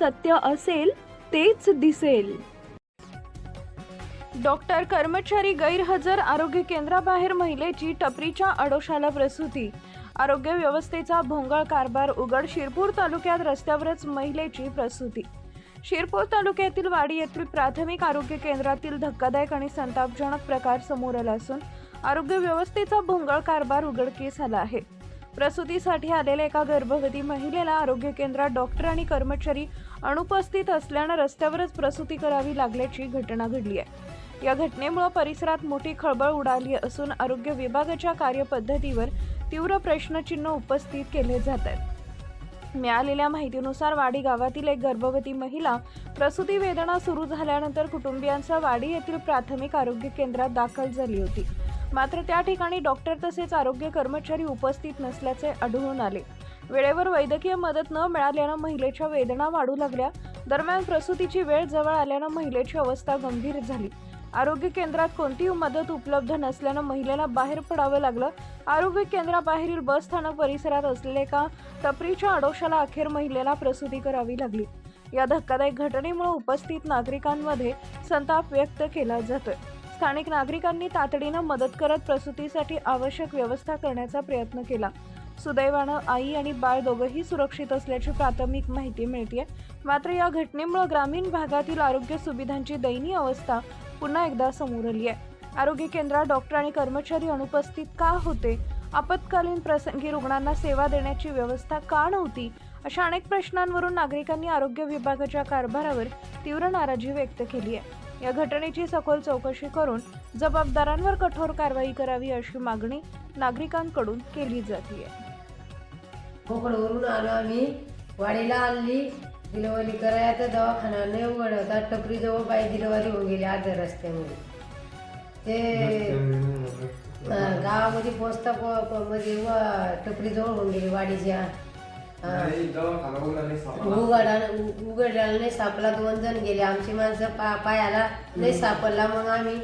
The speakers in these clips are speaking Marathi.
सत्य असेल तेच दिसेल. डॉक्टर कर्मचारी गैरहजर, आरोग्य केंद्राबाहेर महिलेची टपरीच्या आडोशाला प्रसूती. आरोग्य व्यवस्थेचा भोंगळ कारभार उघड. शिरपूर तालुक्यात रस्त्यावरच महिलेची प्रसूती. शिरपूर तालुक्यातील वाडी येथील प्राथमिक आरोग्य केंद्रातील धक्कादायक आणि संतापजनक प्रकार समोर आला असून आरोग्य व्यवस्थेचा भोंगळ कारभार उघडकीस आला आहे. प्रसूतीसाठी आलेल्या एका गर्भवती महिलेला आरोग्य केंद्रात डॉक्टर आणि कर्मचारी अनुपस्थित असल्याने रस्त्यावरच प्रसूती करावी लागल्याची घटना घडली आहे. या घटनेमुळे परिसरात मोठी खळबळ उडाली असून आरोग्य विभागाच्या कार्यपद्धतीवर तीव्र प्रश्नचिन्ह उपस्थित केले जात आहेत. मिळालेल्या माहितीनुसार वाडी गावातील एक गर्भवती महिला प्रसूती वेदना सुरू झाल्यानंतर कुटुंबियांसह वाडी येथील प्राथमिक आरोग्य केंद्रात दाखल झाली होती. मात्र त्या ठिकाणी डॉक्टर तसेच आरोग्य कर्मचारी उपस्थित नसल्याचे आढळून आले. वेळेवर वैद्यकीय मदत न मिळाल्याने महिलेच्या वेदना वाढू लागल्या. दरम्यान प्रसूतीची वेळ जवळ आल्याने महिलेची अवस्था गंभीर झाली. आरोग्य केंद्रात कोणतीही मदत उपलब्ध नसल्याने महिलेला बाहेर पडावं लागलं. आरोग्य केंद्राबाहेरील बस स्थानक परिसरात असलेल्या एका टपरीच्या आडोशाला अखेर महिलेला प्रसूती करावी लागली. या धक्कादायक घटनेमुळे उपस्थित नागरिकांमध्ये संताप व्यक्त केला जातोय. स्थानिक नागरिकांनी तातडीनं मदत करत प्रसूतीसाठी आवश्यक व्यवस्था करण्याचा प्रयत्न केला. सुदैवानं आई आणि बाळ दोघंही सुरक्षित असल्याची प्राथमिक माहिती मिळते. मात्र या घटनेमुळे ग्रामीण भागातील आरोग्य सुविधांची दयनीय अवस्था पुन्हा एकदा समोर आली आहे. आरोग्य केंद्रात डॉक्टर आणि कर्मचारी अनुपस्थित का होते? आपत्कालीन प्रसंगी रुग्णांना सेवा देण्याची व्यवस्था का नव्हती? अशा अनेक प्रश्नांवरून नागरिकांनी आरोग्य विभागाच्या कारभारावर तीव्र नाराजी व्यक्त केली आहे. या घटनेची सखोल चौकशी करून जबाबदारांवर कठोर कारवाई करावी अशी मागणी नागरिकांकडून केली जाते. कोकणवरून आलो आम्ही. वाडीला आली डिलिव्हरी करायला तर दवाखाना नाही उघड होता. टपरीजवळ बाई डिलिव्हरी होऊन गेली अर्ध्या रस्त्यामध्ये. ते गावामध्ये पोचता मध्ये टपरीजवळ होऊन गेली वाडीच्या. उघडला नाही सापला. 2 जण गेले. आमची माणसं पायाला नाही सापडला. मग आम्ही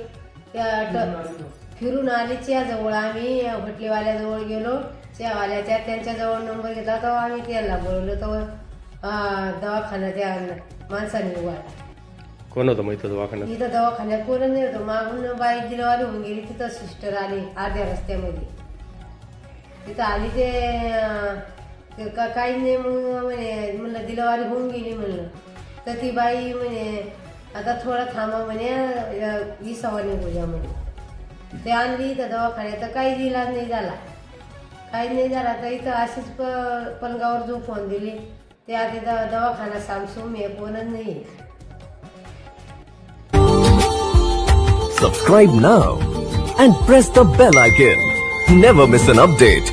फिरून आली चहाजवळ. आम्ही होटलीवाल्याजवळ गेलो. चहावाल्याच्या त्यांच्याजवळ नंबर घेतला तेव्हा आम्ही त्याला बोलवलं. तेव्हा दवाखाना त्या माणसाने उघडला. कोण होतं मग इथं दवाखान्यात? इथं दवाखान्यात कोण नाही होतं. मागून बाई डिलिव्हरी होऊन गेली. तिथं सिस्टर आली अर्ध्या रस्त्यामध्ये. तिथं आली ते काही नाही मग म्हणे. म्हणलं डिलिव्हरी होऊन गेली म्हणलं. तर ती बाई म्हणे आता थोडं थांबा म्हणे. ही सवा निघूया म्हणे. ते आणली तर दवाखान्यात तर काहीच इलाज नाही झाला. काहीच नाही झाला तर इथं अशीच पलंगावर झोपवून दिली. ते आता दवाखाना सामसूम आहे. कोणच नाही. Subscribe now and press the bell icon. Never miss an update.